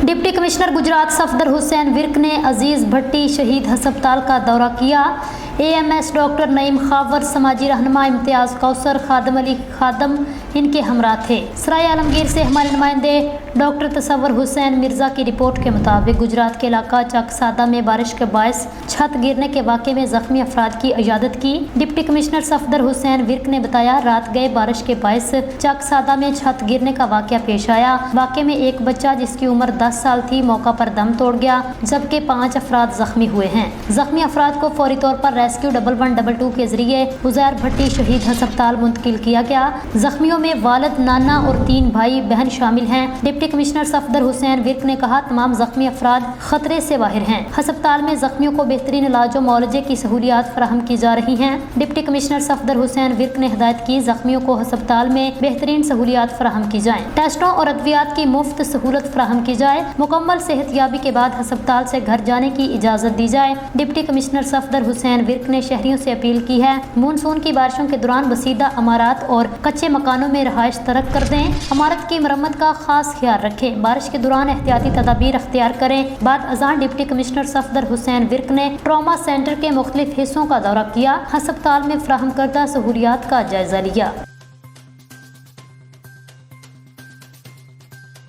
Deputy commissioner Gujarat Safdar Hussain Virk ने अजीज भट्टी शहीद अस्पताल का दौरा किया। एएमएस डॉक्टर नईम खावर, समाजी रहनुमा इम्तियाज कौसर, खादम अली खादम इनके हमरा थे। सराय आलमगीर से हमारे नुमाइंदे डॉक्टर तसव्वुर हुसैन मिर्ज़ा की रिपोर्ट के मुताबिक गुजरात के इलाका चकसादा में बारिश के बायस छत गिरने के वाक़े में ज़ख्मी अफराद की इजाज़त की। डिप्टी कमिश्नर सफदर हुसैन विर्क ने बताया, रात गए बारिश के बायस चकसादा में छत गिरने का वाक़या पेश आया। वाक़े में एक बच्चा जिसकी उम्र 10 साल थी मौका पर दम तोड़ गया, जबकि 5 अफराद जख्मी हुए हैं। जख्मी अफराद को फौरी तौर पर रेस्क्यू 1122 के जरिए उज़ैर भट्टी शहीद अस्पताल मुंतकिल किया गया। जख्मियों में वालिद, नाना और 3 भाई बहन शामिल हैं। डिप्टी कमिश्नर सफदर हुसैन विर्क ने कहा, तमाम जख्मी अफराद खतरे से बाहर हैं। अस्पताल में जख्मियों को बेहतरीन इलाज और मुआवजे की सहूलियात फराहम की जा रही हैं। डिप्टी कमिश्नर सफदर हुसैन विर्क ने हिदायत की, जख्मियों को अस्पताल में बेहतरीन सहूलियात फराहम की जाएँ, टेस्टों और अद्वियात की मुफ्त सहूलत फराहम की जाए, मुकम्मल सेहतयाबी के बाद अस्पताल से घर जाने की इजाज़त दी जाए। डिप्टी कमिश्नर सफदर हुसैन विर्क ने शहरियों से अपील की है, मानसून की बारिशों के दौरान बसीदा इमारत और कच्चे मकानों में रहायश तर्क कर दें, इमारत की मरम्मत का खास ख्याल रखें, बारिश के दौरान एहतियाती तदाबीर अख्तियार करें। बाद अज़ान डिप्टी कमिश्नर सफदर हुसैन विर्क ने ट्रॉमा सेंटर के मुख्तलिफ हिस्सों का दौरा किया, अस्पताल में फराहम करदा सहूलियात का जायजा लिया।